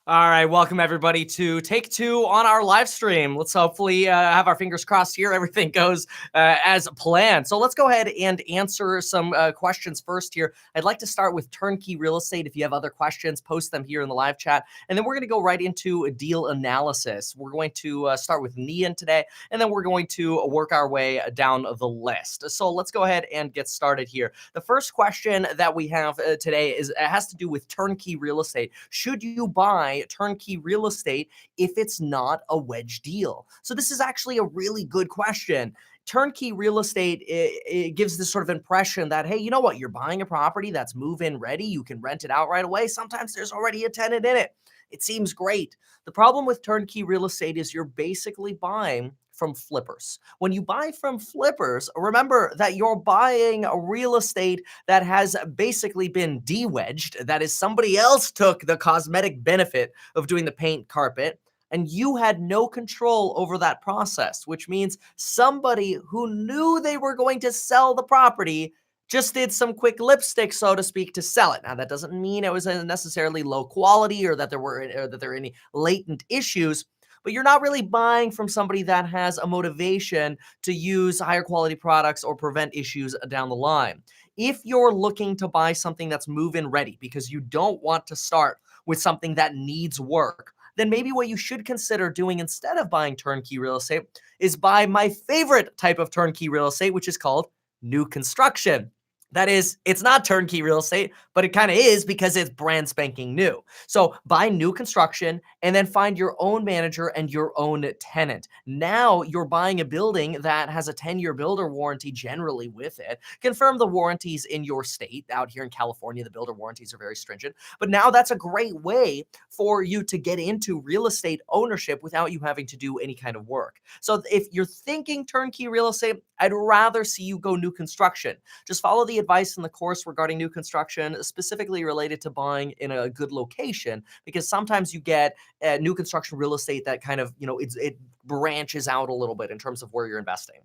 All right, welcome everybody to take two on our live stream. Let's hopefully have our fingers crossed here. Everything goes as planned. So let's go ahead and answer some questions first here. I'd like to start with Turnkey Real Estate. If you have other questions, post them here in the live chat. And then we're going to go right into a deal analysis. We're going to start with Nian today, and then we're going to work our way down the list. So let's go ahead and get started here. The first question that we have today has to do with Turnkey Real Estate. Should you buy turnkey real estate if it's not a wedge deal? So this is actually a really good question. Turnkey real estate, it gives this sort of impression that, hey, you know what? You're buying a property that's move-in ready. You can rent it out right away. Sometimes there's already a tenant in it. It seems great. The problem with turnkey real estate is you're basically buying from flippers. When you buy from flippers, remember that you're buying a real estate that has basically been de-wedged. That is, somebody else took the cosmetic benefit of doing the paint carpet, and you had no control over that process, which means somebody who knew they were going to sell the property just did some quick lipstick, so to speak, to sell it. Now, that doesn't mean it was necessarily low quality or that there are any latent issues, but you're not really buying from somebody that has a motivation to use higher quality products or prevent issues down the line. If you're looking to buy something that's move-in ready because you don't want to start with something that needs work, then maybe what you should consider doing instead of buying turnkey real estate is buy my favorite type of turnkey real estate, which is called new construction. That is, it's not turnkey real estate, but it kind of is because it's brand spanking new. So buy new construction and then find your own manager and your own tenant. Now you're buying a building that has a 10-year builder warranty generally with it. Confirm the warranties in your state. Out here in California, the builder warranties are very stringent. But now that's a great way for you to get into real estate ownership without you having to do any kind of work. So if you're thinking turnkey real estate, I'd rather see you go new construction. Just follow the advice in the course regarding new construction, specifically related to buying in a good location, because sometimes you get new construction real estate that kind of, it branches out a little bit in terms of where you're investing.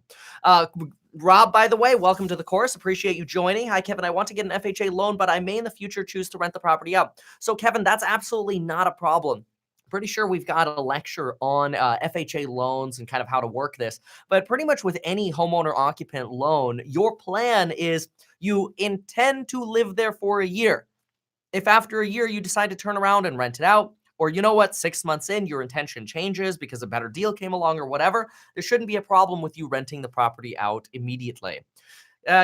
Rob, by the way, welcome to the course. Appreciate you joining. Hi, Kevin. I want to get an FHA loan, but I may in the future choose to rent the property out. So, Kevin, that's absolutely not a problem. Pretty sure we've got a lecture on FHA loans and kind of how to work this. But pretty much with any homeowner occupant loan, your plan is you intend to live there for a year. If after a year you decide to turn around and rent it out, or you know what, 6 months in, your intention changes because a better deal came along or whatever, there shouldn't be a problem with you renting the property out immediately.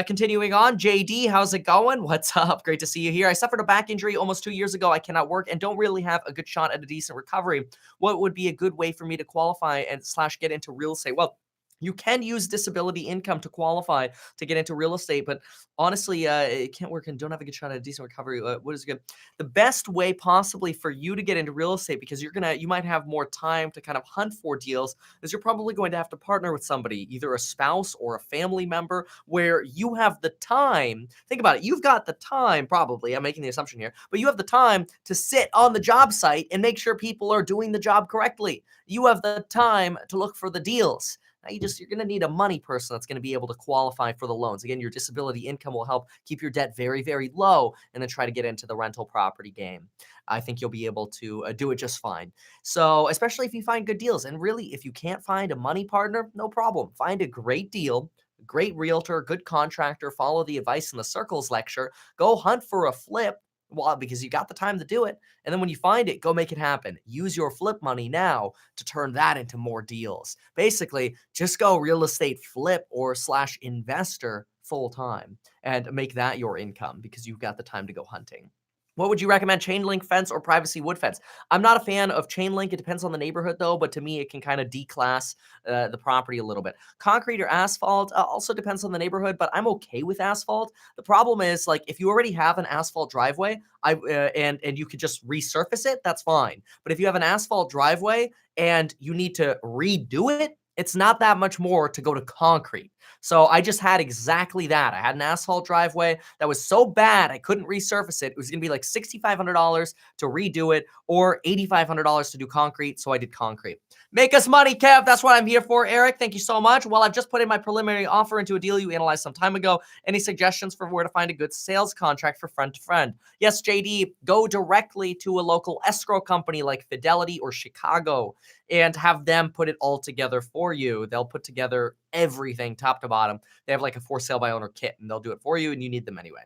Continuing on, JD, how's it going? What's up? Great to see you here. I suffered a back injury almost 2 years ago. I cannot work and don't really have a good shot at a decent recovery. What would be a good way for me to qualify and slash get into real estate? Well, you can use disability income to qualify to get into real estate, but honestly, it can't work and don't have a good shot at a decent recovery. What is good? The best way possibly for you to get into real estate, because you might have more time to kind of hunt for deals, is you're probably going to have to partner with somebody, either a spouse or a family member, where you have the time. Think about it. You've got the time, probably. I'm making the assumption here, but you have the time to sit on the job site and make sure people are doing the job correctly. You have the time to look for the deals. Now you're going to need a money person that's going to be able to qualify for the loans. Again, your disability income will help keep your debt very, very low and then try to get into the rental property game. I think you'll be able to do it just fine. So especially if you find good deals. And really, if you can't find a money partner, no problem. Find a great deal, great realtor, good contractor, follow the advice in the circles lecture, go hunt for a flip. Well, because you got the time to do it. And then when you find it, go make it happen. Use your flip money now to turn that into more deals. Basically, just go real estate flip or slash investor full time and make that your income because you've got the time to go hunting. What would you recommend, chain link fence or privacy wood fence? I'm not a fan of chain link. It depends on the neighborhood, though, but to me, it can kind of declass the property a little bit. Concrete or asphalt also depends on the neighborhood, but I'm okay with asphalt. The problem is, like, if you already have an asphalt driveway, and you could just resurface it, that's fine. But if you have an asphalt driveway and you need to redo it, It's not that much more to go to concrete. So I just had exactly that. I had an asphalt driveway that was so bad I couldn't resurface it. It was going to be like $6,500 to redo it or $8,500 to do concrete. So I did concrete. Make us money, Kev. That's what I'm here for, Eric. Thank you so much. Well, I've just put in my preliminary offer into a deal you analyzed some time ago. Any suggestions for where to find a good sales contract for friend to friend? Yes, JD, go directly to a local escrow company like Fidelity or Chicago and have them put it all together for you. They'll put together everything top to bottom. They have like a for sale by owner kit and they'll do it for you and you need them anyway.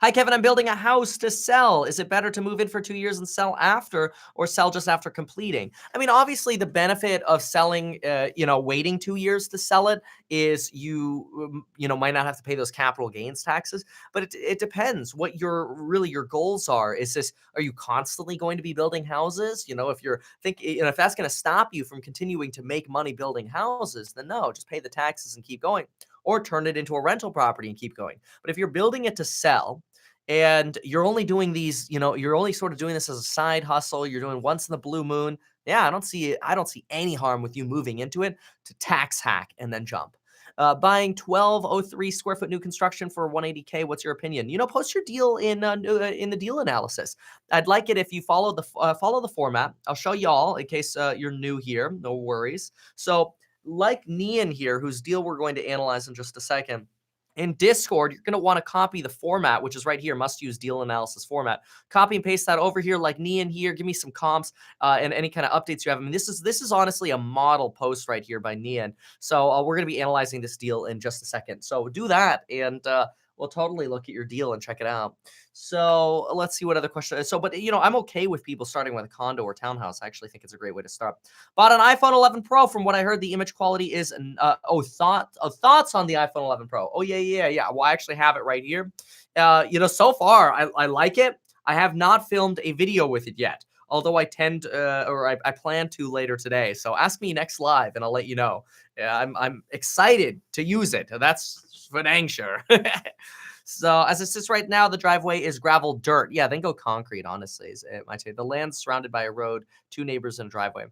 Hi, Kevin. I'm building a house to sell. Is it better to move in for 2 years and sell after or sell just after completing? I mean, obviously, the benefit of selling, waiting 2 years to sell it is might not have to pay those capital gains taxes, but it depends what your goals are. Are you constantly going to be building houses? If that's going to stop you from continuing to make money building houses, then no, just pay the taxes and keep going or turn it into a rental property and keep going. But if you're building it to sell, and you're only doing these, you're only sort of doing this as a side hustle. You're doing once in the blue moon. Yeah, I don't see any harm with you moving into it to tax hack and then jump. Buying 1203 square foot new construction for 180K. What's your opinion? Post your deal in the deal analysis. I'd like it if you follow the format. I'll show y'all in case you're new here. No worries. So, like Nian here, whose deal we're going to analyze in just a second. In Discord, you're going to want to copy the format, which is right here, must use deal analysis format. Copy and paste that over here like Nian here. Give me some comps and any kind of updates you have. I mean, this is honestly a model post right here by Nian. So we're going to be analyzing this deal in just a second. So do that and we'll totally look at your deal and check it out. So let's see what other question. But I'm okay with people starting with a condo or townhouse. I actually think it's a great way to start. Bought an iPhone 11 Pro. From what I heard, the image quality is thoughts on the iPhone 11 Pro. Oh yeah. Well, I actually have it right here. So far I like it. I have not filmed a video with it yet, although I plan to later today. So ask me next live and I'll let you know. I'm excited to use it. That's for dang sure. So as it sits right now, the driveway is gravel dirt. Yeah, then go concrete, honestly, is it might say. The land's surrounded by a road, 2 neighbors and a driveway.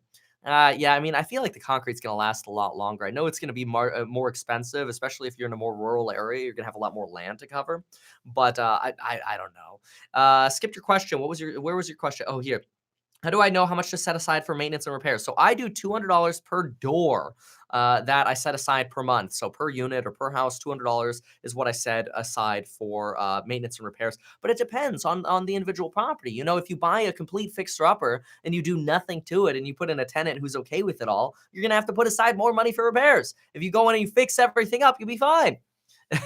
Yeah, I mean, I feel like the concrete's going to last a lot longer. I know it's going to be more expensive, especially if you're in a more rural area. You're going to have a lot more land to cover. But I don't know. Skipped your question. Where was your question? Oh, here. How do I know how much to set aside for maintenance and repairs? So I do $200 per door that I set aside per month. So per unit or per house, $200 is what I set aside for maintenance and repairs. But it depends on the individual property. If you buy a complete fixer-upper and you do nothing to it and you put in a tenant who's okay with it all, you're going to have to put aside more money for repairs. If you go in and you fix everything up, you'll be fine.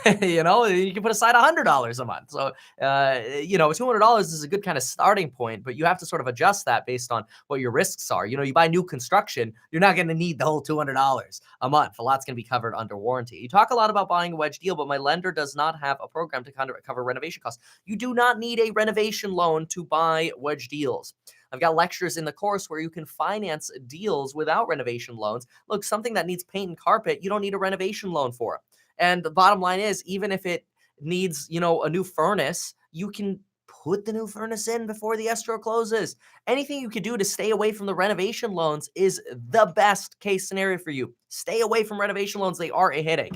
You can put aside $100 a month. So, $200 is a good kind of starting point, but you have to sort of adjust that based on what your risks are. You buy new construction, you're not going to need the whole $200 a month. A lot's going to be covered under warranty. You talk a lot about buying a wedge deal, but my lender does not have a program to kind of cover renovation costs. You do not need a renovation loan to buy wedge deals. I've got lectures in the course where you can finance deals without renovation loans. Look, something that needs paint and carpet, you don't need a renovation loan for it. And the bottom line is, even if it needs, a new furnace, you can put the new furnace in before the escrow closes. Anything you can do to stay away from the renovation loans is the best case scenario for you. Stay away from renovation loans. They are a headache.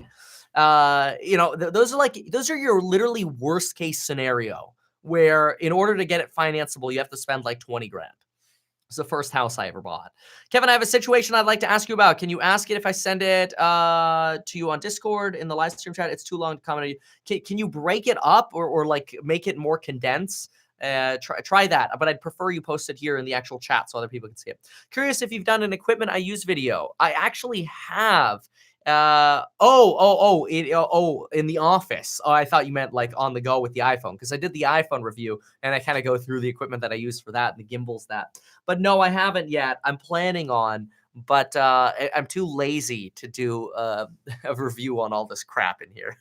Those are your literally worst case scenario where in order to get it financeable, you have to spend like 20 grand. It's the first house I ever bought. Kevin, I have a situation I'd like to ask you about. Can you ask it if I send it to you on Discord in the live stream chat? It's too long to comment. Can you break it up or like make it more condensed? Try that, but I'd prefer you post it here in the actual chat so other people can see it. Curious if you've done an equipment I use video. I actually have. In the office. Oh, I thought you meant like on the go with the iPhone, because I did the iPhone review and I kind of go through the equipment that I use for that and the gimbals that. But no, I haven't yet. I'm planning on, but I'm too lazy to do a review on all this crap in here.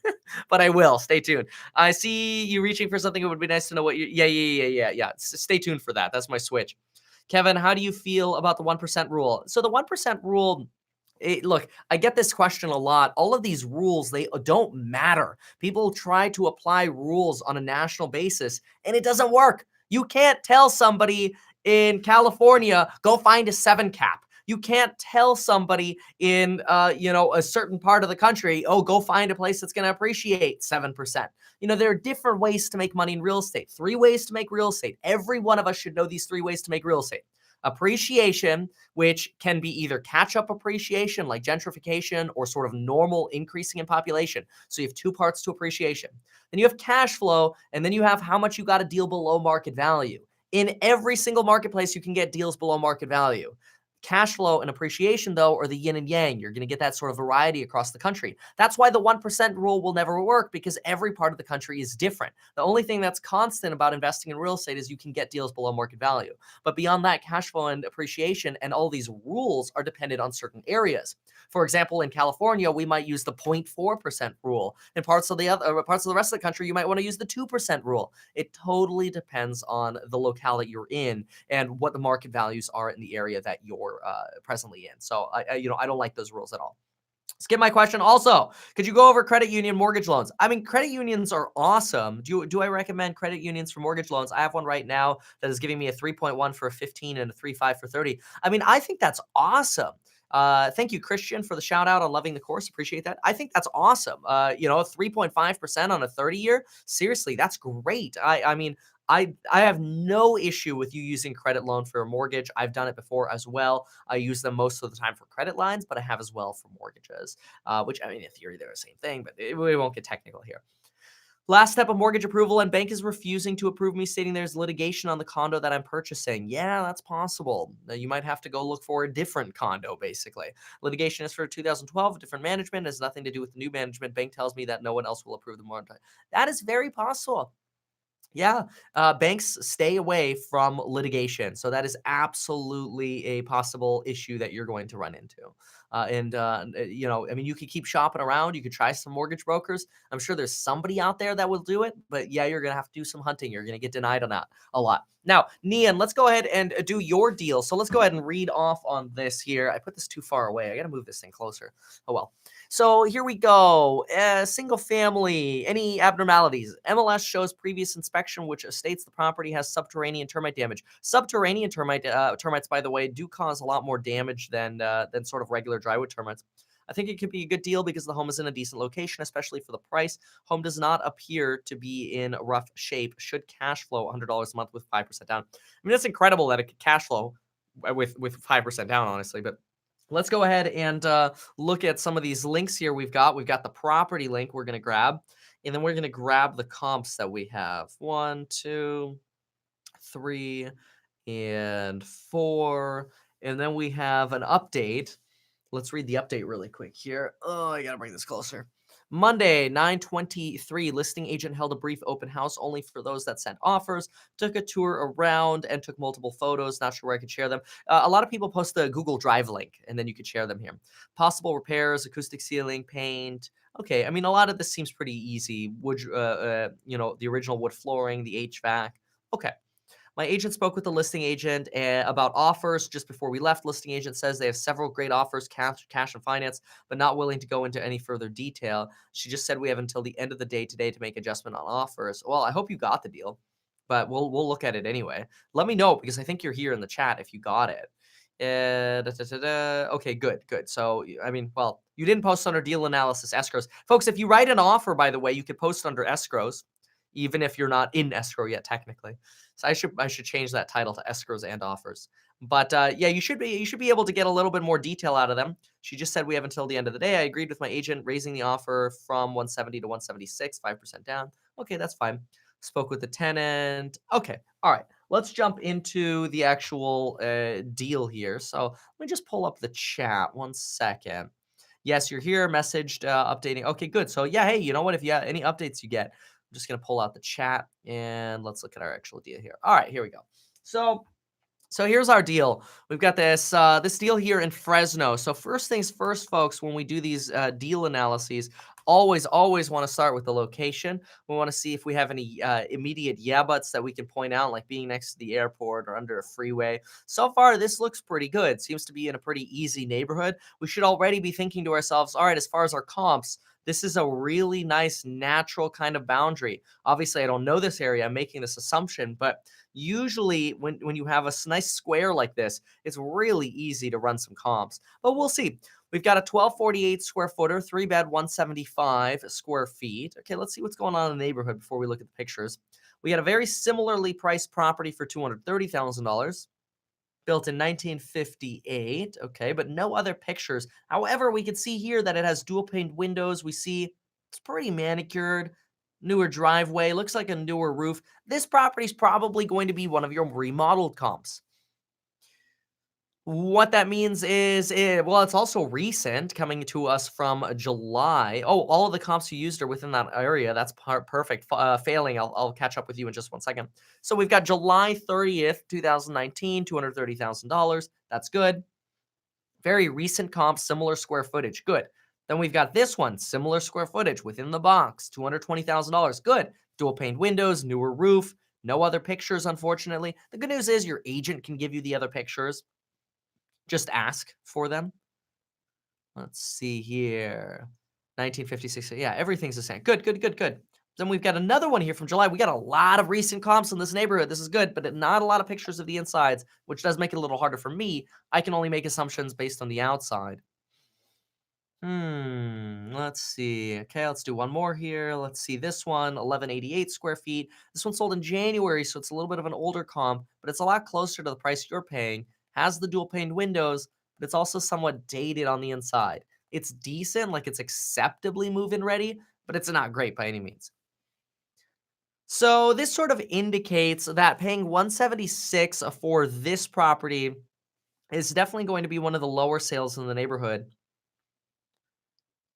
But I will. Stay tuned. I see you reaching for something. It would be nice to know what you. Yeah. Stay tuned for that. That's my switch. Kevin, how do you feel about the 1% rule? So the 1% rule. Look, I get this question a lot. All of these rules, they don't matter. People try to apply rules on a national basis, and it doesn't work. You can't tell somebody in California, go find a 7 cap. You can't tell somebody in, a certain part of the country, oh, go find a place that's going to appreciate 7%. There are different ways to make money in real estate. 3 ways to make real estate. Every one of us should know these 3 ways to make real estate. Appreciation, which can be either catch-up appreciation like gentrification or sort of normal increasing in population. So you have 2 parts to appreciation. Then you have cash flow, and then you have how much you got to deal below market value. In every single marketplace, you can get deals below market value. Cash flow and appreciation, though, are the yin and yang. You're going to get that sort of variety across the country. That's why the 1% rule will never work, because every part of the country is different. The only thing that's constant about investing in real estate is you can get deals below market value. But beyond that, cash flow and appreciation and all these rules are dependent on certain areas. For example, in California, we might use the 0.4% rule. In parts of the rest of the country, you might want to use the 2% rule. It totally depends on the locale that you're in and what the market values are in the area that you're presently in. So I don't like those rules at all. Skip my question. Also, could you go over credit union mortgage loans? I mean, credit unions are awesome. Do I recommend credit unions for mortgage loans? I have one right now that is giving me a 3.1 for a 15 and a 3.5 for 30. I mean, I think that's awesome. Thank you, Christian, for the shout out on loving the course. Appreciate that. I think that's awesome. 3.5% on a 30-year. Seriously, that's great. I mean, I have no issue with you using credit loan for a mortgage. I've done it before as well. I use them most of the time for credit lines, but I have as well for mortgages, which, I mean, in theory, they're the same thing, but we won't get technical here. Last step of mortgage approval, and bank is refusing to approve me, stating there's litigation on the condo that I'm purchasing. Yeah, that's possible. You might have to go look for a different condo, basically. Litigation is for 2012, different management, has nothing to do with the new management. Bank tells me that no one else will approve the mortgage. That is very possible. Yeah, banks stay away from litigation. So that is absolutely a possible issue that you're going to run into. I mean, you could keep shopping around. You could try some mortgage brokers. I'm sure there's somebody out there that will do it. But yeah, you're going to have to do some hunting. You're going to get denied on that a lot. Now, Nian, let's go ahead and do your deal. So let's go ahead and read off on this here. I put this too far away. I got to move this thing closer. Oh, well. So here we go. Single family, any abnormalities? MLS shows previous inspection, which states the property has subterranean termite damage. Subterranean termites, by the way, do cause a lot more damage than sort of regular drywood termites. I think it could be a good deal because the home is in a decent location, especially for the price. Home does not appear to be in rough shape. Should cash flow $100 a month with 5% down. I mean, that's incredible that it could cash flow with 5% down, honestly, but let's go ahead and look at some of these links here we've got. We've got the property link we're going to grab, and then we're going to grab the comps that we have. 1, 2, 3, and 4. And then we have an update. Let's read the update really quick here. Oh, I got to bring this closer. Monday, 9/23, listing agent held a brief open house only for those that sent offers, took a tour around, and took multiple photos. Not sure where I could share them. A lot of people post the Google Drive link, and then you could share them here. Possible repairs, acoustic ceiling, paint. Okay, I mean, a lot of this seems pretty easy. Wood, the original wood flooring, the HVAC. Okay. My agent spoke with the listing agent about offers just before we left. Listing agent says they have several great offers, cash and finance, but not willing to go into any further detail. She just said we have until the end of the day today to make adjustment on offers. Well, I hope you got the deal, but we'll look at it anyway. Let me know because I think you're here in the chat if you got it. Okay, good. So, I mean, well, you didn't post under deal analysis escrows. Folks, if you write an offer, by the way, you could post under escrows, even if you're not in escrow yet, technically. So I should change that title to escrows and offers. But yeah, you should be able to get a little bit more detail out of them. She just said we have until the end of the day. I agreed with my agent raising the offer from 170 to 176, 5% down. Okay, that's fine. Spoke with the tenant. Okay, all right. Let's jump into the actual deal here. So let me just pull up the chat. 1 second. Yes, you're here. Messaged, updating. Okay, good. So yeah, hey, you know what? If you have any updates you get, I'm just going to pull out the chat and let's look at our actual deal here. All right, here we go. So here's our deal. We've got this deal here in Fresno. So first things first, folks, when we do these deal analyses, Always want to start with the location. We want to see if we have any immediate yeah buts that we can point out, like being next to the airport or under a freeway. So far, this looks pretty good. Seems to be in a pretty easy neighborhood. We should already be thinking to ourselves, all right, as far as our comps, this is a really nice natural kind of boundary. Obviously, I don't know this area. I'm making this assumption, but usually when you have a nice square like this, it's really easy to run some comps. But we'll see. We've got a 1248 square footer, 3 bed, 175 square feet. Okay, let's see what's going on in the neighborhood before we look at the pictures. We got a very similarly priced property for $230,000, built in 1958. Okay, but no other pictures. However, we can see here that it has dual pane windows. We see it's pretty manicured, newer driveway, looks like a newer roof. This property is probably going to be one of your remodeled comps. What that means is, well, it's also recent, coming to us from July. Oh, all of the comps you used are within that area. That's perfect. Failing, I'll catch up with you in just one second. So we've got July 30th, 2019, $230,000. That's good. Very recent comp, similar square footage. Good. Then we've got this one, similar square footage within the box, $220,000. Good. Dual pane windows, newer roof. No other pictures, unfortunately. The good news is your agent can give you the other pictures. Just ask for them. Let's see here. 1956. Yeah, everything's the same. Good, good, good, good. Then we've got another one here from July. We got a lot of recent comps in this neighborhood. This is good, but not a lot of pictures of the insides, which does make it a little harder for me. I can only make assumptions based on the outside. Let's see. Okay, let's do one more here. Let's see this one, 1188 square feet. This one sold in January, so it's a little bit of an older comp, but it's a lot closer to the price you're paying. Has the dual pane windows, but it's also somewhat dated on the inside. It's decent, like it's acceptably move-in ready, but it's not great by any means. So this sort of indicates that paying 176 for this property is definitely going to be one of the lower sales in the neighborhood.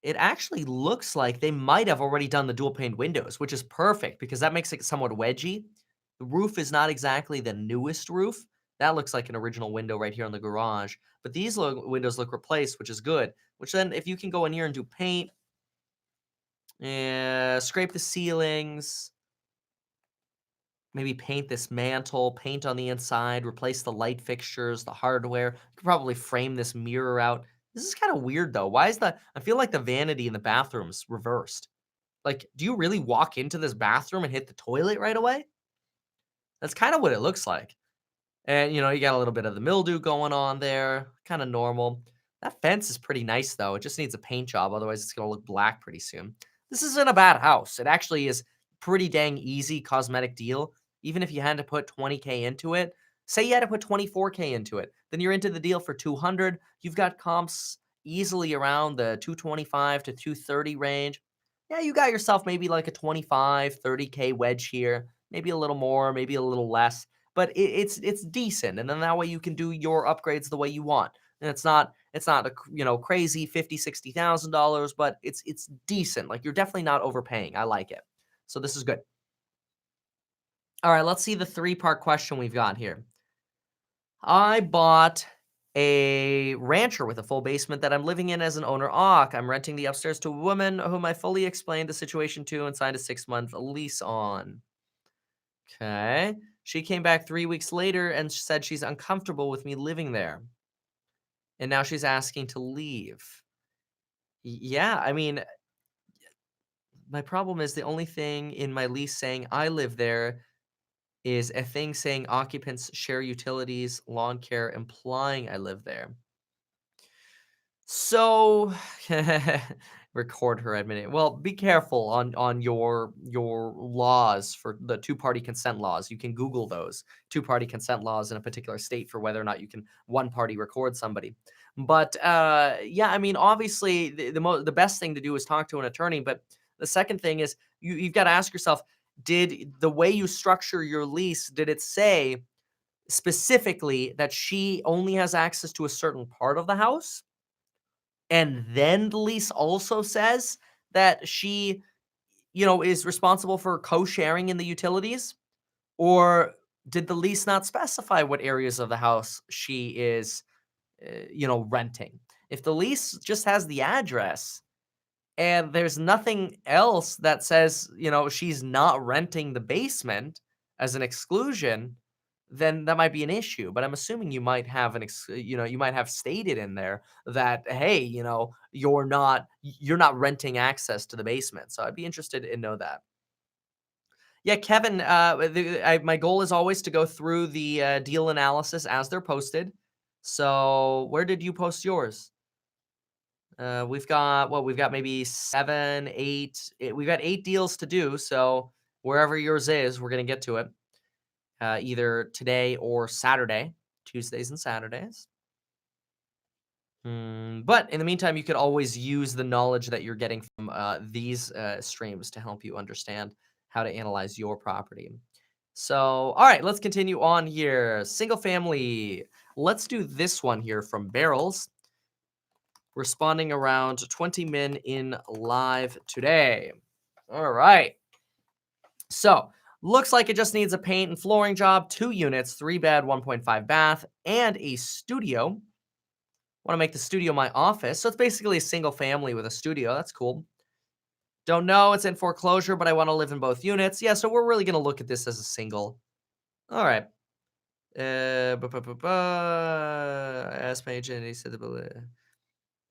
It actually looks like they might have already done the dual pane windows, which is perfect because that makes it somewhat wedgy. The roof is not exactly the newest roof. That looks like an original window right here on the garage. But these windows look replaced, which is good. Which then, if you can go in here and do paint, scrape the ceilings, maybe paint this mantle, paint on the inside, replace the light fixtures, the hardware. You could probably frame this mirror out. This is kind of weird though. Why is I feel like the vanity in the bathroom's reversed. Like, do you really walk into this bathroom and hit the toilet right away? That's kind of what it looks like. And you got a little bit of the mildew going on there, kind of normal. That fence is pretty nice though. It just needs a paint job, otherwise it's gonna look black pretty soon. This isn't a bad house. It actually is pretty dang easy cosmetic deal. Even if you had to put 20K into it, say you had to put 24K into it, then you're into the deal for 200. You've got comps easily around the 225 to 230 range. Yeah, you got yourself maybe like a 25, 30K wedge here, maybe a little more, maybe a little less, but it's decent, and then that way you can do your upgrades the way you want. And it's not a crazy 50, $60,000, but it's decent. Like, you're definitely not overpaying. I like it. So this is good. All right, let's see the three-part question we've got here. I bought a rancher with a full basement that I'm living in as an owner occ. I'm renting the upstairs to a woman whom I fully explained the situation to and signed a 6-month lease on. Okay. She came back 3 weeks later and said she's uncomfortable with me living there. And now she's asking to leave. Yeah, I mean, my problem is the only thing in my lease saying I live there is a thing saying occupants share utilities, lawn care, implying I live there. So record her admitting. Well, be careful on your laws for the two-party consent laws. You can Google those two-party consent laws in a particular state for whether or not you can one party record somebody. But yeah, I mean, obviously the best thing to do is talk to an attorney. But the second thing is you've got to ask yourself, did the way you structure your lease, did it say specifically that she only has access to a certain part of the house? And then the lease also says that she, is responsible for co-sharing in the utilities? Or did the lease not specify what areas of the house she is, renting? If the lease just has the address and there's nothing else that says, she's not renting the basement as an exclusion, then that might be an issue. But I'm assuming you might have you might have stated in there that, hey, you're not renting access to the basement. So I'd be interested in know that. Yeah, Kevin, my goal is always to go through the deal analysis as they're posted. So where did you post yours? We've got maybe 7, 8. We've got 8 deals to do. So wherever yours is, we're gonna get to it either today or Saturday, Tuesdays and Saturdays. But in the meantime, you could always use the knowledge that you're getting from these streams to help you understand how to analyze your property. So, all right, let's continue on here. Single family. Let's do this one here from Barrels. Responding around 20 min in live today. All right. So, looks like it just needs a paint and flooring job, 2 units, 3 bed, 1.5 bath, and a studio. Want to make the studio my office. So it's basically a single family with a studio. That's cool. Don't know. It's in foreclosure, but I want to live in both units. Yeah, so we're really going to look at this as a single. All right. Asked my agent, he said it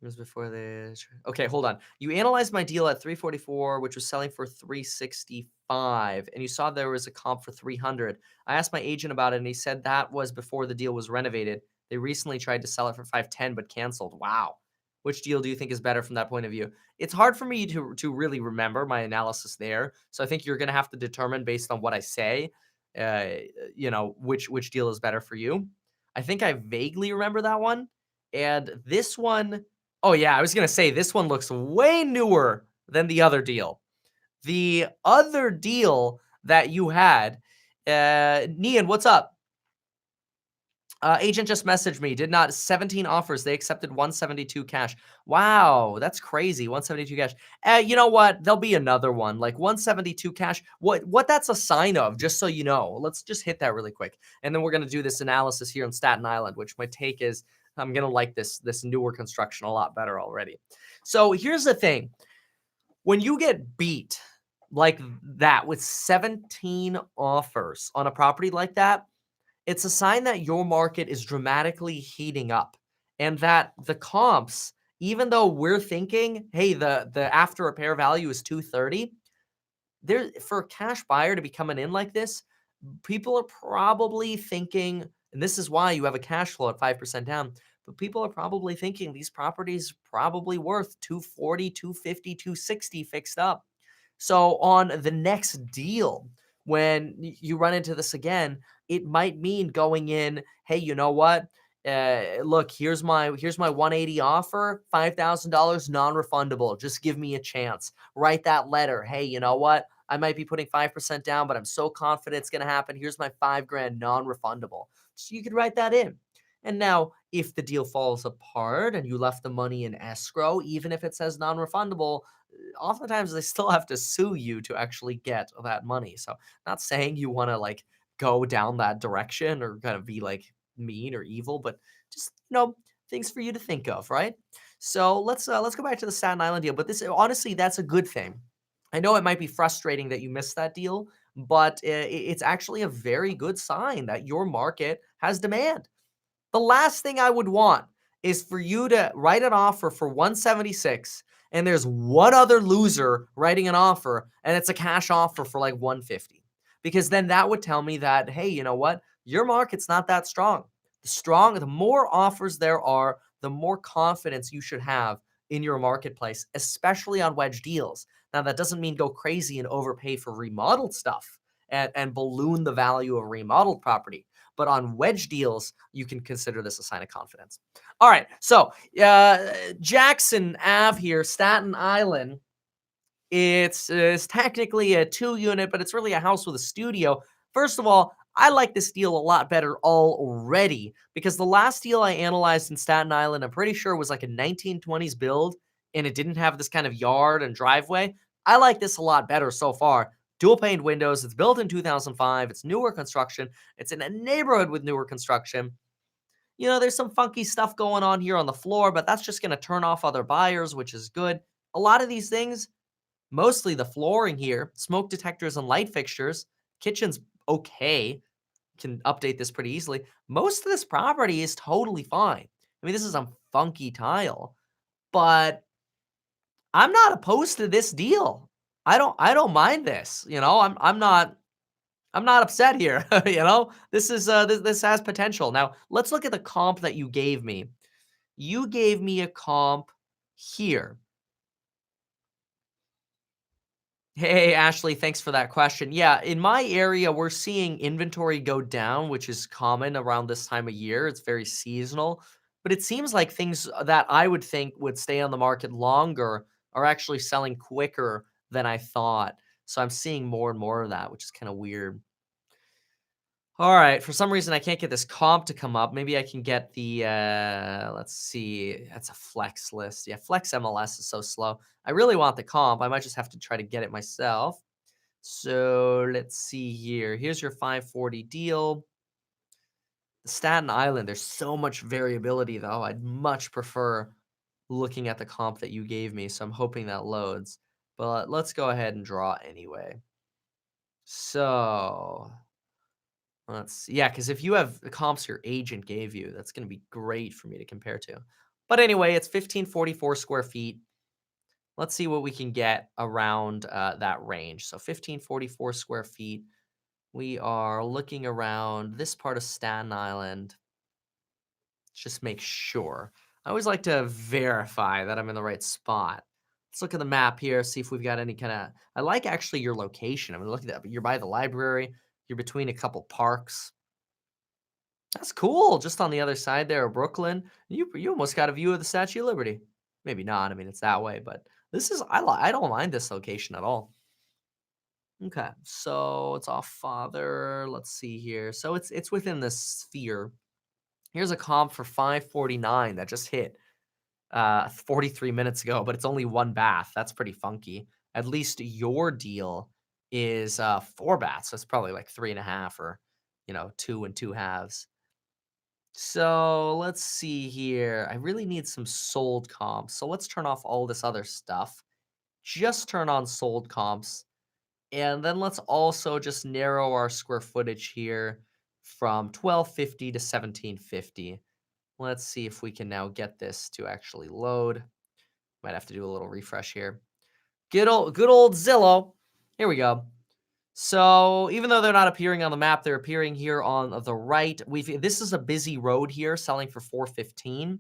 was before the. Okay, hold on. You analyzed my deal at 344, which was selling for 365, and you saw there was a comp for 300. I asked my agent about it, and he said that was before the deal was renovated. They recently tried to sell it for 510, but canceled. Wow. Which deal do you think is better from that point of view? It's hard for me to really remember my analysis there, so I think you're gonna have to determine based on what I say, uh, which deal is better for you. I think I vaguely remember that one, and this one. Oh yeah, I was gonna say this one looks way newer than the other deal. The other deal that you had, Nian, what's up? Agent just messaged me. Did not 17 offers. They accepted 172 cash. Wow, that's crazy. 172 cash. You know what? There'll be another one like 172 cash. What that's a sign of? Just so you know. Let's just hit that really quick, and then we're gonna do this analysis here in Staten Island, which my take is I'm gonna like this newer construction a lot better already. So here's the thing: when you get beat like that with 17 offers on a property like that, it's a sign that your market is dramatically heating up and that the comps, even though we're thinking, hey, the after repair value is 230, there for a cash buyer to be coming in like this, people are probably thinking, and this is why you have a cash flow at 5% down, but people are probably thinking these properties probably worth 240, 250, 260 fixed up. So on the next deal, when you run into this again, it might mean going in, hey, you know what? Look, here's my 180 offer, $5,000 non-refundable. Just give me a chance. Write that letter. Hey, you know what? I might be putting 5% down, but I'm so confident it's going to happen. Here's my 5 grand non-refundable. So you could write that in. And now, if the deal falls apart and you left the money in escrow, even if it says non-refundable, oftentimes they still have to sue you to actually get that money. So, not saying you want to like go down that direction or kind of be like mean or evil, but just things for you to think of, right? So let's go back to the Staten Island deal. But this honestly, that's a good thing. I know it might be frustrating that you missed that deal, but it's actually a very good sign that your market has demand. The last thing I would want is for you to write an offer for 176 and there's one other loser writing an offer and it's a cash offer for like 150. Because then that would tell me that, hey, you know what? Your market's not that strong. The more offers there are, the more confidence you should have in your marketplace, especially on wedge deals. Now, that doesn't mean go crazy and overpay for remodeled stuff and balloon the value of remodeled property. But on wedge deals, you can consider this a sign of confidence. All right, so Jackson Ave here, Staten Island. It's technically a 2-unit, but it's really a house with a studio. First of all, I like this deal a lot better already because the last deal I analyzed in Staten Island, I'm pretty sure was like a 1920s build, and it didn't have this kind of yard and driveway. I like this a lot better so far. Dual paned windows. It's built in 2005. It's newer construction. It's in a neighborhood with newer construction. There's some funky stuff going on here on the floor, but that's just going to turn off other buyers, which is good. A lot of these things, mostly the flooring here, smoke detectors and light fixtures, kitchen's okay. Can update this pretty easily. Most of this property is totally fine. I mean, this is some funky tile, but I'm not opposed to this deal. I don't mind this. I'm not upset here. This has potential. Now let's look at the comp that you gave me. You gave me a comp here. Hey, Ashley, thanks for that question. Yeah, in my area, we're seeing inventory go down, which is common around this time of year. It's very seasonal, but it seems like things that I would think would stay on the market longer are actually selling quicker than I thought. So I'm seeing more and more of that, which is kind of weird. All right, for some reason I can't get this comp to come up. Maybe I can get the let's see. That's a flex list. Yeah, flex MLS is so slow. I really want the comp. I might just have to try to get it myself. So let's see here. Here's your 540 deal. Staten Island, there's so much variability though. I'd much prefer looking at the comp that you gave me. So I'm hoping that loads. But let's go ahead and draw anyway. So let's see. Yeah, because if you have the comps your agent gave you, that's going to be great for me to compare to. But anyway, it's 1544 square feet. Let's see what we can get around that range. So 1544 square feet. We are looking around this part of Staten Island. Just make sure. I always like to verify that I'm in the right spot. Let's look at the map here, see if we've got any kind of. I like actually your location. I mean, look at that. You're by the library. You're between a couple parks. That's cool. Just on the other side there of Brooklyn. You almost got a view of the Statue of Liberty. Maybe not. I mean, it's that way, but this is I don't mind this location at all. Okay, so it's off father. Let's see here. So it's within the sphere. Here's a comp for 549 that just hit 43 minutes ago, but it's only one bath. That's pretty funky. At least your deal is four baths. So it's probably like three and a half or two and two halves. So let's see here. I really need some sold comps. So let's turn off all this other stuff. Just turn on sold comps. And then let's also just narrow our square footage here from 1250 to 1750. Let's see if we can now get this to actually load. Might have to do a little refresh here. Good old Zillow. Here we go. So even though they're not appearing on the map, they're appearing here on the right. This is a busy road here, selling for 415.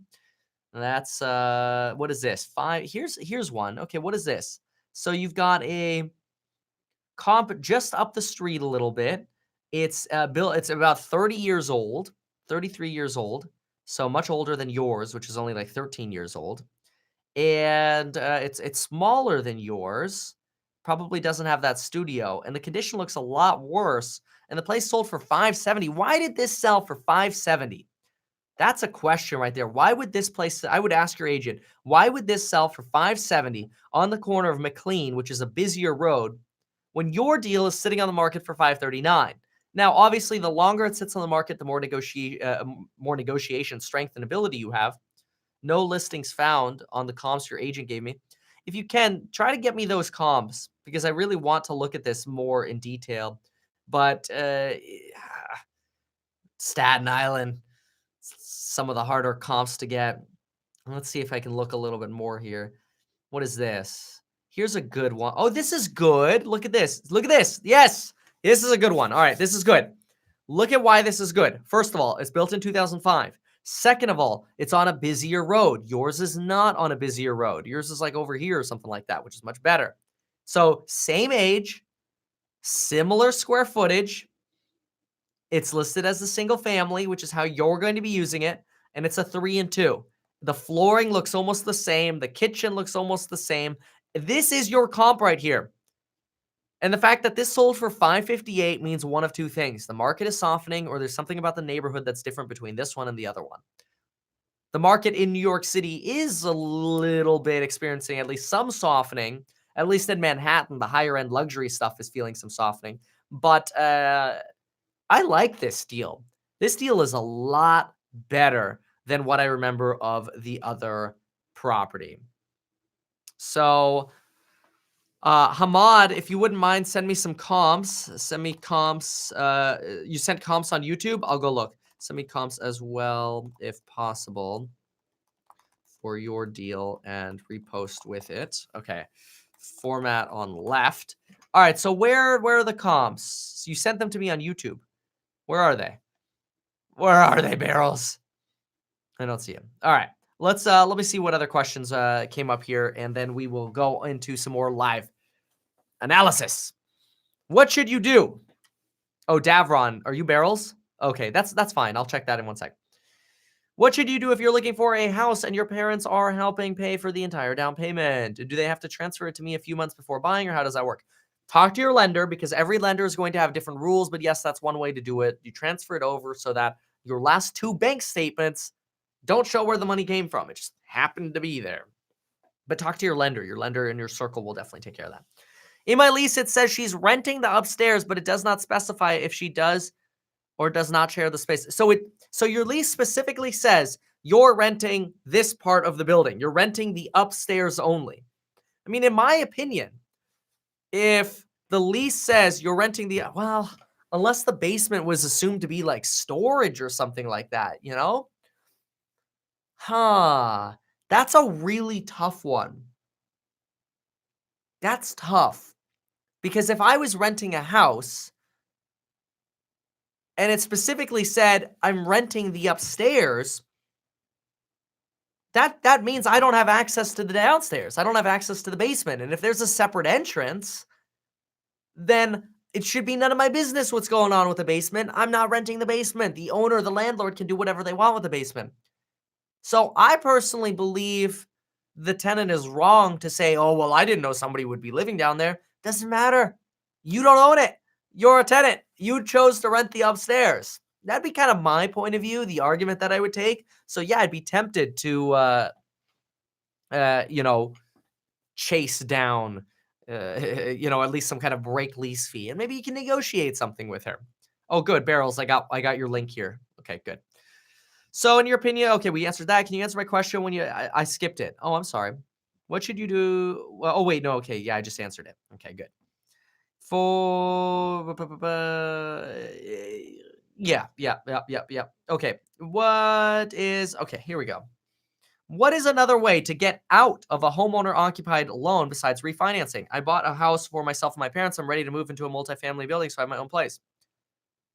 That's what is this? Here's one. Okay, what is this? So you've got a comp just up the street a little bit. It's built. It's about 30 years old, 33 years old, so much older than yours, which is only like 13 years old. And it's smaller than yours. Probably doesn't have that studio, and the condition looks a lot worse. And the place sold for 570. Why did this sell for 570? That's a question right there. Why would this place? I would ask your agent. Why would this sell for 570 on the corner of McLean, which is a busier road, when your deal is sitting on the market for 539? Now, obviously, the longer it sits on the market, the more negotiation strength and ability you have. No listings found on the comps your agent gave me. If you can, try to get me those comps because I really want to look at this more in detail. But Staten Island, some of the harder comps to get. Let's see if I can look a little bit more here. What is this? Here's a good one. Oh, this is good. Look at this. Look at this. Yes, this is a good one. All right, this is good. Look at why this is good. First of all, it's built in 2005. Second of all, it's on a busier road. Yours is not on a busier road. Yours is like over here or something like that, which is much better. So same age, similar square footage. It's listed as a single family, which is how you're going to be using it. And it's a 3 and 2. The flooring looks almost the same. The kitchen looks almost the same. This is your comp right here. And the fact that this sold for 558 means one of two things. The market is softening, or there's something about the neighborhood that's different between this one and the other one. The market in New York City is a little bit experiencing at least some softening. At least in Manhattan, the higher end luxury stuff is feeling some softening. But I like this deal. This deal is a lot better than what I remember of the other property. So, Hamad, if you wouldn't mind, send me some comps. Send me comps. You sent comps on YouTube? I'll go look. Send me comps as well, if possible, for your deal and repost with it. Okay. Format on left. All right. So where are the comps? You sent them to me on YouTube. Where are they? Where are they, Barrels? I don't see them. All right. Let me see what other questions came up here, and then we will go into some more live analysis. What should you do? Oh, Davron, are you Barrels? Okay, that's fine. I'll check that in 1 sec. What should you do if you're looking for a house and your parents are helping pay for the entire down payment? Do they have to transfer it to me a few months before buying, or how does that work? Talk to your lender, because every lender is going to have different rules, but yes, that's one way to do it. You transfer it over so that your last 2 bank statements don't show where the money came from. It just happened to be there. But talk to your lender. Your lender in your circle will definitely take care of that. In my lease, it says she's renting the upstairs, but it does not specify if she does or does not share the space. So your lease specifically says you're renting this part of the building. You're renting the upstairs only. I mean, in my opinion, if the lease says you're renting well, unless the basement was assumed to be like storage or something like that, you know? That's a really tough one. That's tough. Because if I was renting a house and it specifically said I'm renting the upstairs, that means I don't have access to the downstairs. I don't have access to the basement. And if there's a separate entrance, then it should be none of my business what's going on with the basement. I'm not renting the basement. The owner, the landlord can do whatever they want with the basement. So I personally believe the tenant is wrong to say, oh, well, I didn't know somebody would be living down there. Doesn't matter. You don't own it. You're a tenant. You chose to rent the upstairs. That'd be kind of my point of view, the argument that I would take. So yeah, I'd be tempted to, chase down, at least some kind of break lease fee, and maybe you can negotiate something with her. Oh, good, Barrels. I got your link here. Okay, good. So in your opinion, okay, we answered that. Can you answer my question when I skipped it? Oh, I'm sorry. What should you do? Well, oh, wait, no. Okay. Yeah, I just answered it. Okay, good. Yeah. Okay. Okay, here we go. What is another way to get out of a homeowner occupied loan besides refinancing? I bought a house for myself and my parents. I'm ready to move into a multifamily building so I have my own place.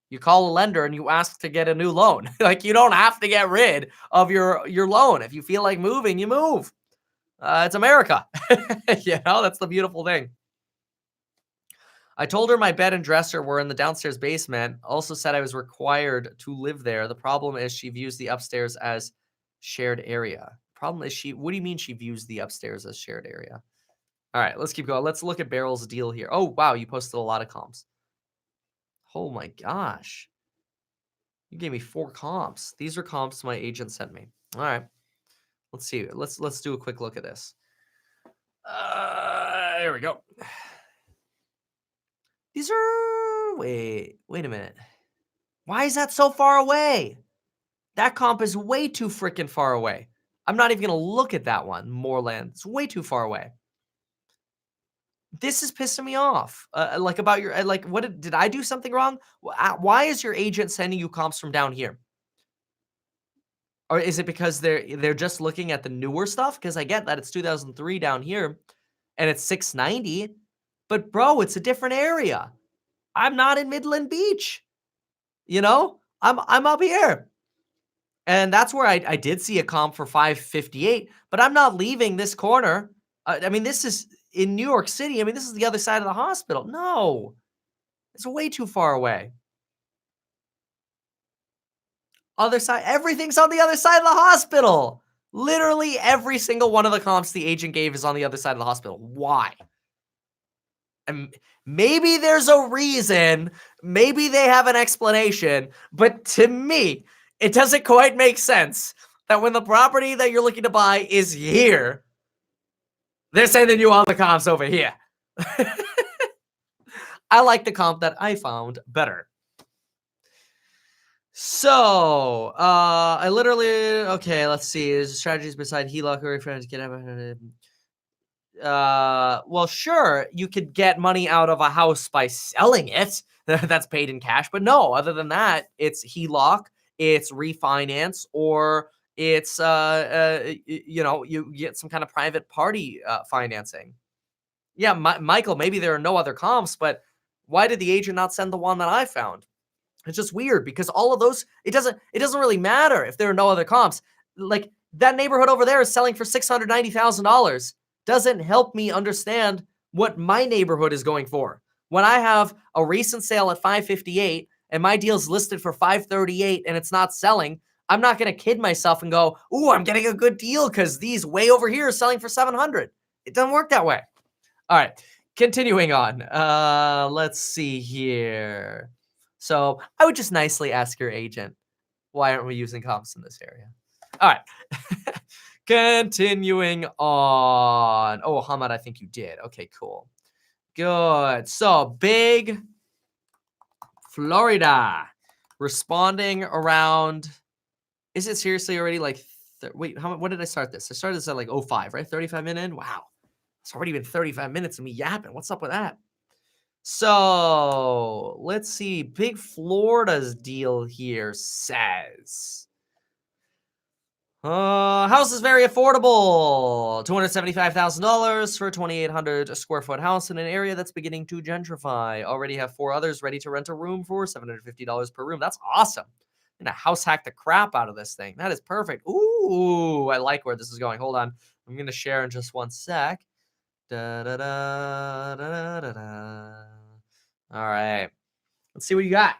You call a lender and you ask to get a new loan. Like, you don't have to get rid of your loan. If you feel like moving, you move. It's America. That's the beautiful thing. I told her my bed and dresser were in the downstairs basement. Also said I was required to live there. The problem is she views the upstairs as shared area. Problem is what do you mean she views the upstairs as shared area? All right, let's keep going. Let's look at Barrel's deal here. Oh, wow, you posted a lot of comps. Oh my gosh. You gave me 4 comps. These are comps my agent sent me. All right. Let's see. Let's do a quick look at this. There we go. These are wait a minute. Why is that so far away? That comp is way too freaking far away. I'm not even going to look at that one. Moreland. It's way too far away. This is pissing me off. About your, what did I do something wrong? Why is your agent sending you comps from down here? Or is it because they're just looking at the newer stuff? Because I get that it's 2003 down here and it's 690, but bro, it's a different area. I'm not in Midland Beach. I'm up here. And that's where I did see a comp for 558, but I'm not leaving this corner. This is in New York City. This is the other side of the hospital. No, it's way too far away. Other side, everything's on the other side of the hospital. Literally every single one of the comps the agent gave is on the other side of the hospital. Why? And maybe there's a reason. Maybe they have an explanation. But to me, it doesn't quite make sense that when the property that you're looking to buy is here, they're sending you all the comps over here. I like the comp that I found better. So, I literally, okay, let's see. There's strategies beside HELOC or friends get well, sure, you could get money out of a house by selling it. That's paid in cash. But no, other than that, it's HELOC, it's refinance, or it's you get some kind of private party financing. Yeah, Michael, maybe there are no other comps, but why did the agent not send the one that I found? It's just weird because all of those, it doesn't really matter if there are no other comps. Like that neighborhood over there is selling for $690,000. Doesn't help me understand what my neighborhood is going for. When I have a recent sale at 558 and my deal's listed for 538 and it's not selling, I'm not going to kid myself and go, "Ooh, I'm getting a good deal because these way over here are selling for 700." It doesn't work that way. All right, continuing on. Let's see here. So I would just nicely ask your agent, why aren't we using comps in this area? All right. Continuing on. Oh, Hamad, I think you did. Okay, cool. Good. So big Florida responding around. Is it seriously already like, wait, when did I start this? I started this at like 05, right? 35 minutes in? Wow. It's already been 35 minutes of me yapping. What's up with that? So let's see. Big Florida's deal here says house is very affordable. $275,000 for a 2,800 square foot house in an area that's beginning to gentrify. Already have 4 others ready to rent a room for $750 per room. That's awesome. I'm gonna house hack the crap out of this thing. That is perfect. Ooh, I like where this is going. Hold on. I'm gonna share in just one sec. Da, da, da, da, da, da. All right. Let's see what you got.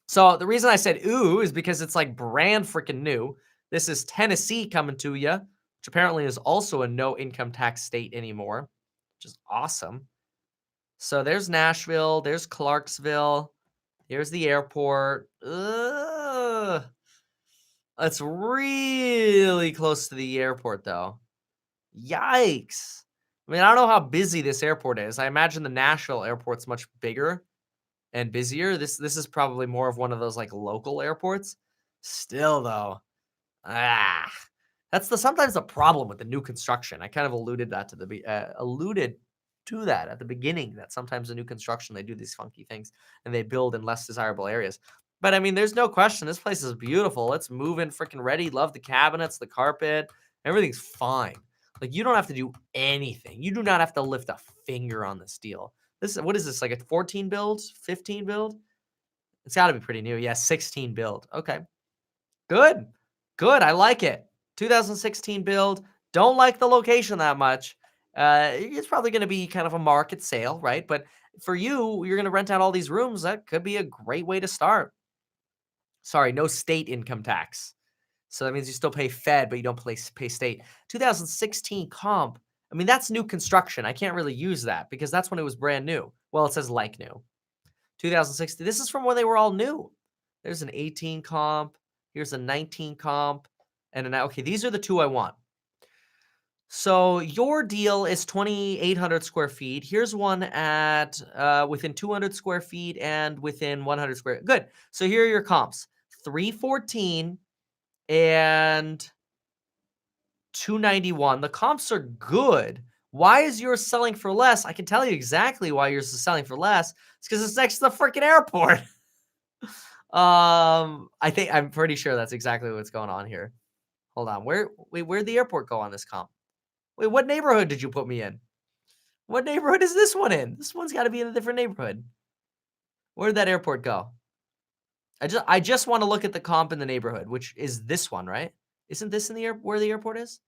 So the reason I said ooh is because it's like brand freaking new. This is Tennessee coming to you, which apparently is also a no income tax state anymore, which is awesome. So there's Nashville, there's Clarksville, here's the airport. Ugh. It's really close to the airport though. Yikes. I mean, I don't know how busy this airport is. I imagine the Nashville airport's much bigger and busier. This is probably more of one of those like local airports. Still though, that's sometimes the problem with the new construction. I kind of alluded to that at the beginning, that sometimes the new construction they do these funky things and they build in less desirable areas. But I mean, there's no question this place is beautiful. It's move-in freaking ready. Love the cabinets, the carpet, everything's fine. Like you don't have to do anything. You do not have to lift a finger on this deal. What is this, like a 14 build, 15 build? It's got to be pretty new. Yeah, 16 build. Okay, good. Good, I like it. 2016 build. Don't like the location that much. It's probably going to be kind of a market sale, right? But for you, you're going to rent out all these rooms. That could be a great way to start. Sorry, no state income tax. So that means you still pay Fed, but you don't pay state. 2016 comp. I mean, that's new construction. I can't really use that because that's when it was brand new. Well, it says like new. 2016. This is from when they were all new. There's an 18 comp. Here's a 19 comp. And an, okay, these are the 2 I want. So your deal is 2,800 square feet. Here's one at within 200 square feet and within 100 square. Good. So here are your comps. 314 and 291. The comps are good. Why is yours selling for less? I can tell you exactly why yours is selling for less. It's because it's next to the freaking airport. I'm pretty sure that's exactly what's going on here. Hold on. Where'd the airport go on this comp? Wait, what neighborhood did you put me in? What neighborhood is this one in? This one's got to be in a different neighborhood. Where'd that airport go? I just want to look at the comp in the neighborhood, which is this one, right? Isn't this in the where the airport is?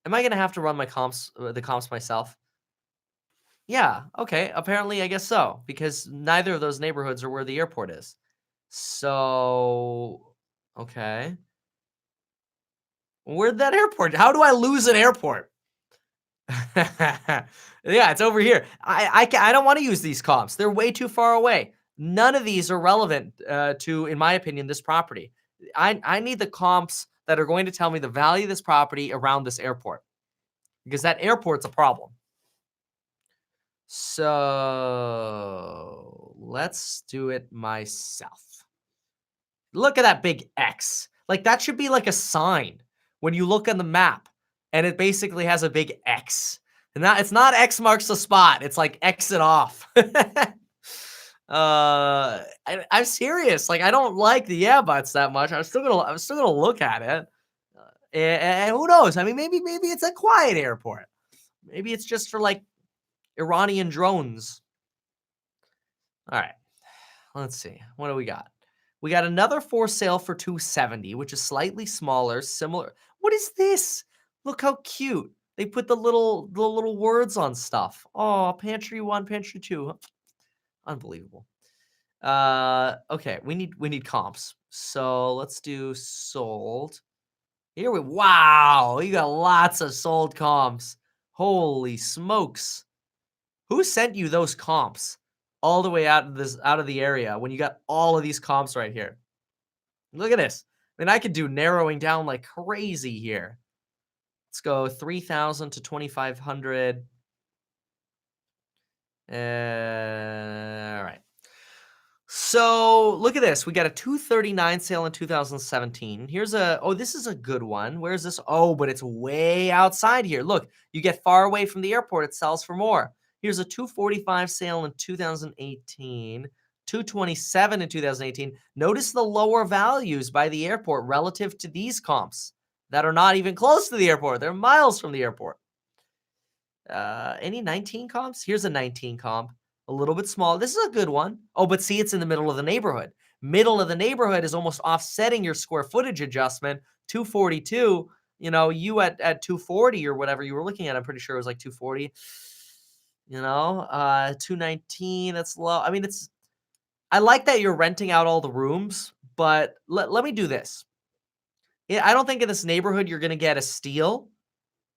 Am I gonna have to run my comps, the comps myself? Yeah. Okay. Apparently, I guess so, because neither of those neighborhoods are where the airport is. So, okay. Where'd that airport? How do I lose an airport? Yeah, it's over here. I don't want to use these comps. They're way too far away. None of these are relevant to, in my opinion, this property. I need the comps that are going to tell me the value of this property around this airport, because that airport's a problem. So let's do it myself. Look at that big X. Like that should be like a sign when you look on the map and it basically has a big X. And that it's not X marks the spot. It's like exit off. I'm serious. Like I don't like the yeah buts that much. I'm still gonna look at it. And who knows? I mean, maybe it's a quiet airport. Maybe it's just for like Iranian drones. All right. Let's see. What do we got? We got another for sale for 270, which is slightly smaller, similar. What is this? Look how cute. They put the little words on stuff. Oh, pantry 1, pantry 2. Unbelievable. Okay, we need comps. So let's do sold. Here we wow, you got lots of sold comps. Holy smokes. Who sent you those comps all the way out of the area when you got all of these comps right here? Look at this. I mean, I could do narrowing down like crazy here. Let's go 3,000 to 2,500. All right. So look at this. We got a 239 sale in 2017. This is a good one. Where's this? Oh, but it's way outside here. Look, you get far away from the airport, it sells for more. Here's a 245 sale in 2018, 227 in 2018. Notice the lower values by the airport relative to these comps that are not even close to the airport. They're miles from the airport. Any 19 comps? Here's a 19 comp. A little bit small. This is a good one. Oh, but see, it's in the middle of the neighborhood. Middle of the neighborhood is almost offsetting your square footage adjustment. 242, you at 240 or whatever you were looking at, I'm pretty sure it was like 240. 219, that's low. I mean, I like that you're renting out all the rooms, but let me do this. Yeah, I don't think in this neighborhood you're going to get a steal.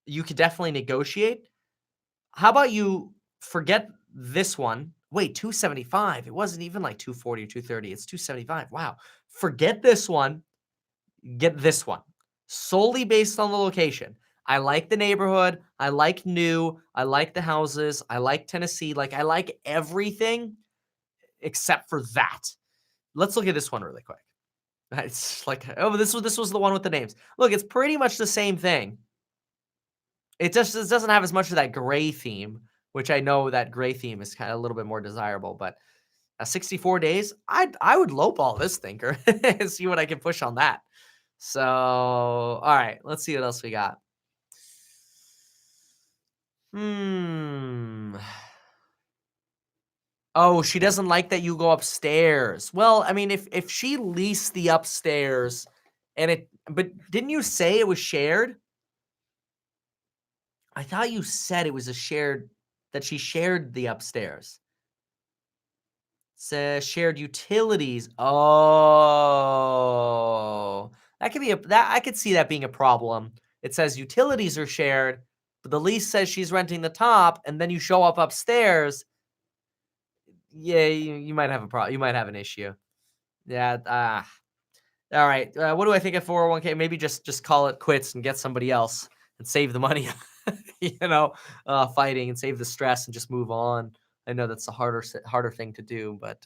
You could definitely negotiate. How about you forget this one? Wait, 275. It wasn't even like 240 or 230. It's 275. Wow. Forget this one. Get this one. Solely based on the location. I like the neighborhood. I like new. I like the houses. I like Tennessee. Like I like everything except for that. Let's look at this one really quick. It's like, oh, this was the one with the names. Look, it's pretty much the same thing. It doesn't have as much of that gray theme, which I know that gray theme is kind of a little bit more desirable, but 64 days, I would lowball this thinker and see what I can push on that. So, all right, let's see what else we got. Oh, she doesn't like that you go upstairs. Well, I mean, if she leased the upstairs but didn't you say it was shared? I thought you said it was that she shared the upstairs. Says shared utilities. Oh, that could be that I could see that being a problem. It says utilities are shared, but the lease says she's renting the top, and then you show up upstairs. Yeah, you might have a problem. You might have an issue. Yeah. All right. What do I think of 401k? Maybe just call it quits and get somebody else and save the money. Fighting and save the stress and just move on. I know that's a harder thing to do, but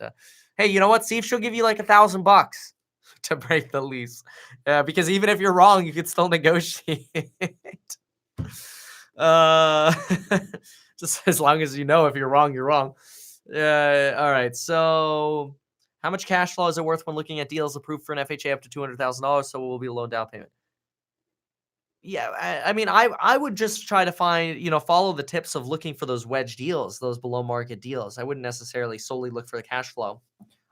hey, you know what? See if she'll give you like $1,000 to break the lease. Because even if you're wrong, you could still negotiate. uh, just as long as you know if you're wrong, you're wrong. All right. So, how much cash flow is it worth when looking at deals approved for an FHA up to $200,000? So it will be a low down payment. Yeah, I mean, I would just try to find, follow the tips of looking for those wedge deals, those below market deals. I wouldn't necessarily solely look for the cash flow.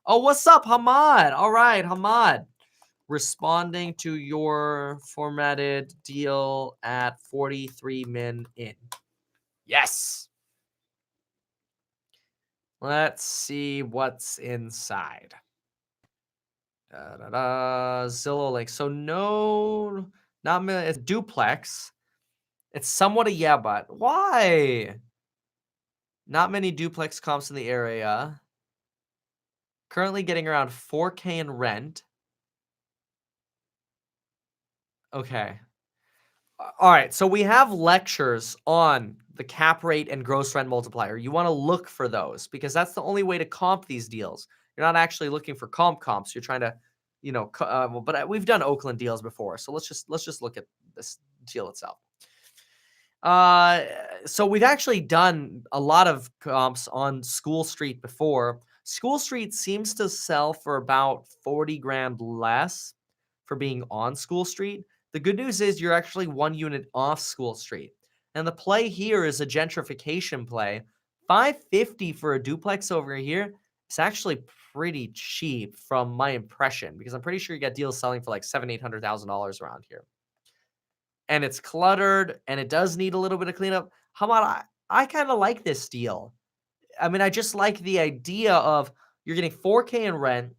Oh, what's up, Hamad? All right, Hamad. Responding to your formatted deal at 43 min in. Yes. Let's see what's inside. Zillow link. So no, not it's duplex. It's somewhat a yeah, but why? Not many duplex comps in the area. Currently getting around 4K in rent. Okay. All right. So we have lectures on the cap rate and gross rent multiplier. You want to look for those because that's the only way to comp these deals. You're not actually looking for comps. You're trying to, but we've done Oakland deals before. So let's just look at this deal itself. Uh, so we've actually done a lot of comps on School Street before. School Street seems to sell for about 40 grand less for being on School Street. The good news is you're actually 1 unit off School Street. And the play here is a gentrification play. 550 for a duplex over here is actually pretty cheap from my impression, because I'm pretty sure you got deals selling for like $700,000-800,000 around here, and it's cluttered and it does need a little bit of cleanup. How about I kind of like this deal. I mean, I just like the idea of you're getting 4K in rent,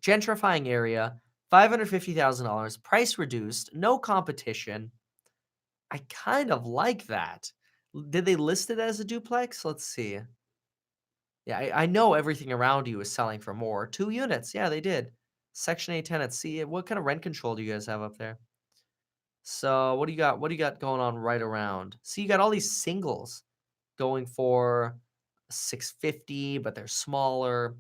gentrifying area, $550,000, price reduced, no competition. I kind of like that. Did they list it as a duplex? Let's see. Yeah, I know everything around you is selling for more. 2 units. Yeah, they did. Section 8 tenants. See, what kind of rent control do you guys have up there? So what do you got? What do you got going on right around? See, you got all these singles going for 650, but they're smaller.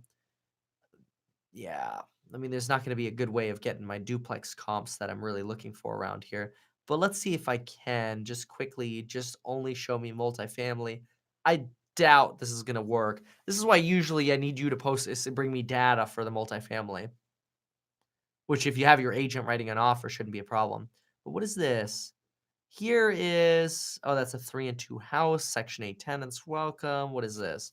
Yeah. I mean, there's not going to be a good way of getting my duplex comps that I'm really looking for around here. But let's see if I can just quickly just only show me multifamily. I doubt this is going to work. This is why usually I need you to post this and bring me data for the multifamily, which if you have your agent writing an offer shouldn't be a problem. But what is this? Here is, oh, that's a 3 and 2 house, section 8 tenants, welcome. What is this?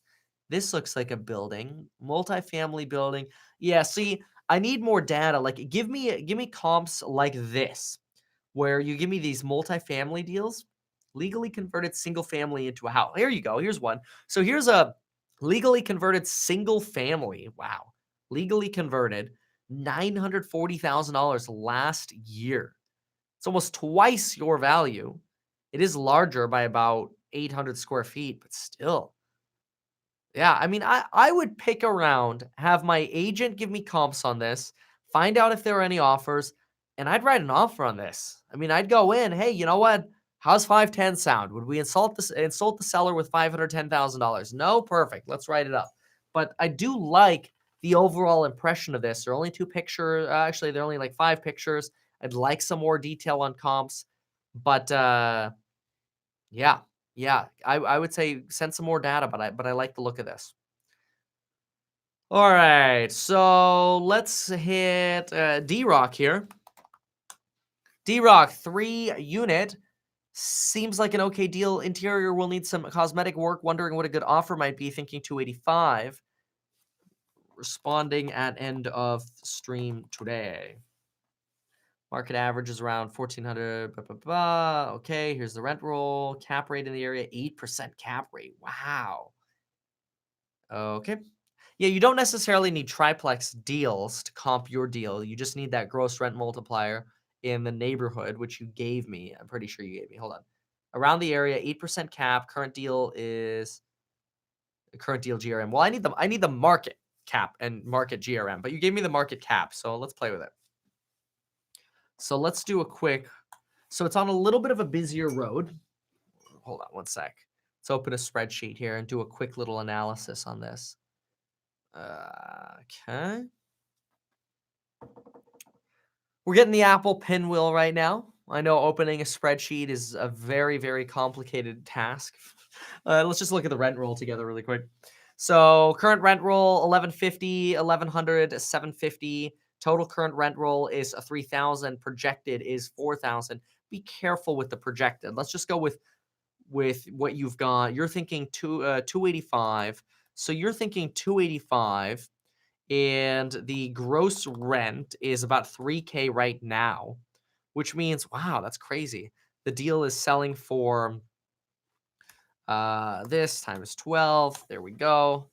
This looks like a building, multifamily building. Yeah, see, I need more data. Like, give me comps like this, where you give me these multifamily deals, legally converted single family into a house. Here you go. Here's one. So here's a legally converted single family. Wow, legally converted, $940,000 last year. It's almost twice your value. It is larger by about 800 square feet, but still. Yeah, I mean, I would pick around, have my agent give me comps on this, find out if there are any offers, and I'd write an offer on this. I mean, I'd go in, hey, you know what? How's 510 sound? Would we insult the seller with $510,000? No, perfect. Let's write it up. But I do like the overall impression of this. There are only 2 pictures. Actually, there are only like 5 pictures. I'd like some more detail on comps, but yeah, yeah, I would say send some more data, but I like the look of this. All right, so let's hit D-Rock here. D-Rock 3 unit seems like an okay deal. Interior will need some cosmetic work. Wondering what a good offer might be. Thinking 285. Responding at end of stream today. Market average is around 1,400. Blah, blah, blah. Okay, here's the rent roll. Cap rate in the area, 8% cap rate. Wow. Okay. Yeah, you don't necessarily need triplex deals to comp your deal. You just need that gross rent multiplier in the neighborhood, which you gave me. I'm pretty sure you gave me. Hold on. Around the area, 8% cap. Current deal GRM. Well, I need the market cap and market GRM, but you gave me the market cap, so let's play with it. So let's do a quick. So it's on a little bit of a busier road. Hold on one sec. Let's open a spreadsheet here and do a quick little analysis on this. Okay. We're getting the Apple pinwheel right now. I know opening a spreadsheet is a very, very complicated task. Let's just look at the rent roll together really quick. So current rent roll, 1150, 1100, 750. Total current rent roll is a 3,000. Projected is 4,000. Be careful with the projected. Let's just go with what you've got. You're thinking 285. So you're thinking 285, and the gross rent is about 3K right now, which means, wow, that's crazy. The deal is selling for this times 12. There we go.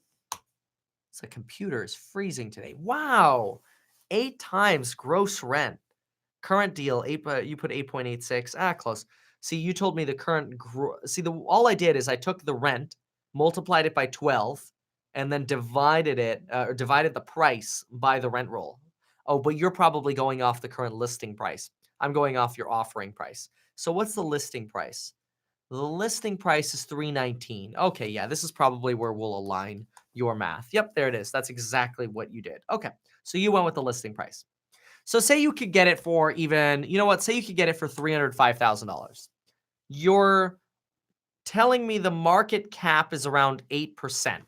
The computer is freezing today. Wow. 8 times gross rent. Current deal, you put 8.86. Close. See, you told me the current all I did is I took the rent, multiplied it by 12, and then divided the price by the rent roll. Oh, but you're probably going off the current listing price. I'm going off your offering price. So what's the listing price? The listing price is 319. Okay, yeah, this is probably where we'll align your math. Yep, there it is. That's exactly what you did. Okay, so you went with the listing price. So say you could get it for even, you know what? Say you could get it for $305,000. Your telling me the market cap is around 8%.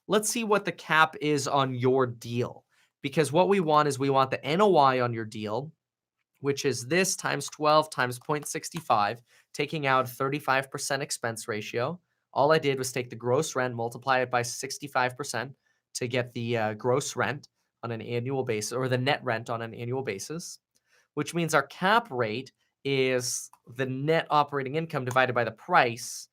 Let's see what the cap is on your deal. Because what we want is we want the NOI on your deal, which is this times 12 times 0.65, taking out 35% expense ratio. All I did was take the gross rent, multiply it by 65% to get the gross rent on an annual basis, or the net rent on an annual basis, which means our cap rate is the net operating income divided by the price.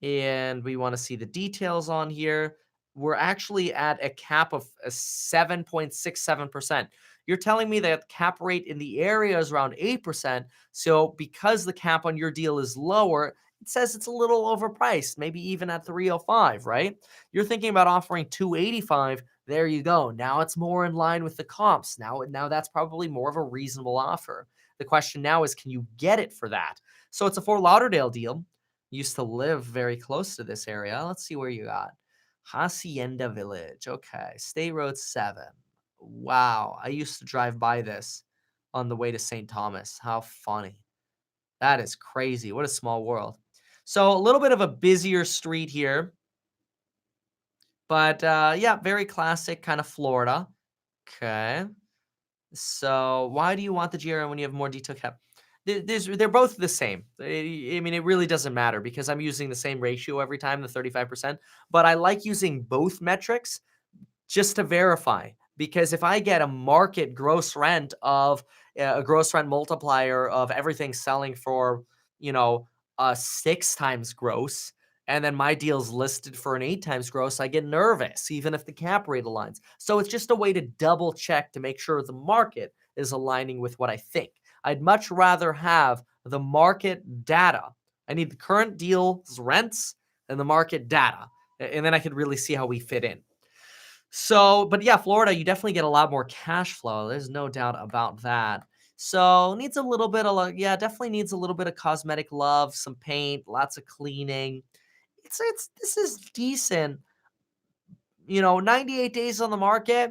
And we want to see the details on here. We're actually at a cap of 7.67%. You're telling me that cap rate in the area is around 8%. So because the cap on your deal is lower, it says it's a little overpriced, maybe even at 305, right? You're thinking about offering 285. There you go. Now it's more in line with the comps. Now that's probably more of a reasonable offer. The question now is, can you get it for that? So it's a Fort Lauderdale deal. Used to live very close to this area. Let's see where you got. Hacienda Village. Okay. State Road 7. Wow. I used to drive by this on the way to St. Thomas. How funny. That is crazy. What a small world. So a little bit of a busier street here. But yeah, very classic kind of Florida. Okay. So why do you want the GRM when you have more detail cap? They're both the same. I mean, it really doesn't matter because I'm using the same ratio every time, the 35%. But I like using both metrics just to verify. Because if I get a market gross rent of a gross rent multiplier of everything selling for, you know, 6 times gross, and then my deal's listed for an 8 times gross, I get nervous, even if the cap rate aligns. So it's just a way to double check to make sure the market is aligning with what I think. I'd much rather have the market data. I need the current deal's rents and the market data. And then I could really see how we fit in. So, but yeah, Florida, you definitely get a lot more cash flow. There's no doubt about that. So needs a little bit of, yeah, definitely needs a little bit of cosmetic love, some paint, lots of cleaning. This is decent. 98 days on the market.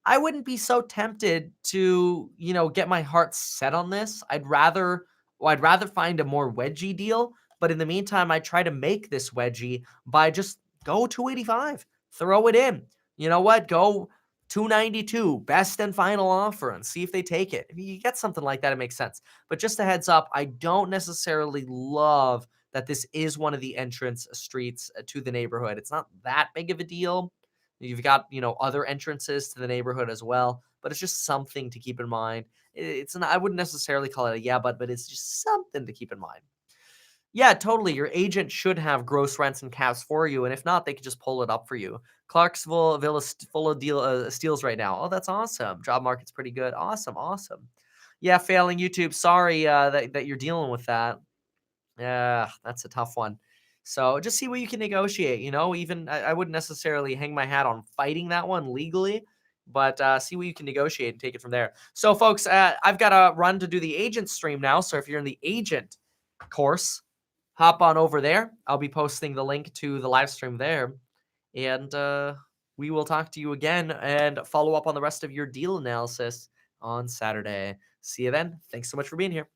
I wouldn't be so tempted to, get my heart set on this. I'd rather find a more wedgie deal. But in the meantime, I try to make this wedgie by just go 285, throw it in. You know what? Go 292, best and final offer, and see if they take it. If you get something like that, it makes sense. But just a heads up, I don't necessarily love that this is one of the entrance streets to the neighborhood. It's not that big of a deal. You've got, other entrances to the neighborhood as well, but it's just something to keep in mind. It's not, I wouldn't necessarily call it a yeah, but it's just something to keep in mind. Yeah, totally. Your agent should have gross rents and caps for you, and if not, they could just pull it up for you. Clarksville Villa's full of steals right now. Oh, that's awesome. Job market's pretty good. Awesome, awesome. Yeah, failing YouTube. Sorry that you're dealing with that. Yeah, that's a tough one. So just see what you can negotiate. Even I wouldn't necessarily hang my hat on fighting that one legally, but see what you can negotiate and take it from there. So, folks, I've got to run to do the agent stream now. So if you're in the agent course, hop on over there. I'll be posting the link to the live stream there, and we will talk to you again and follow up on the rest of your deal analysis on Saturday. See you then. Thanks so much for being here.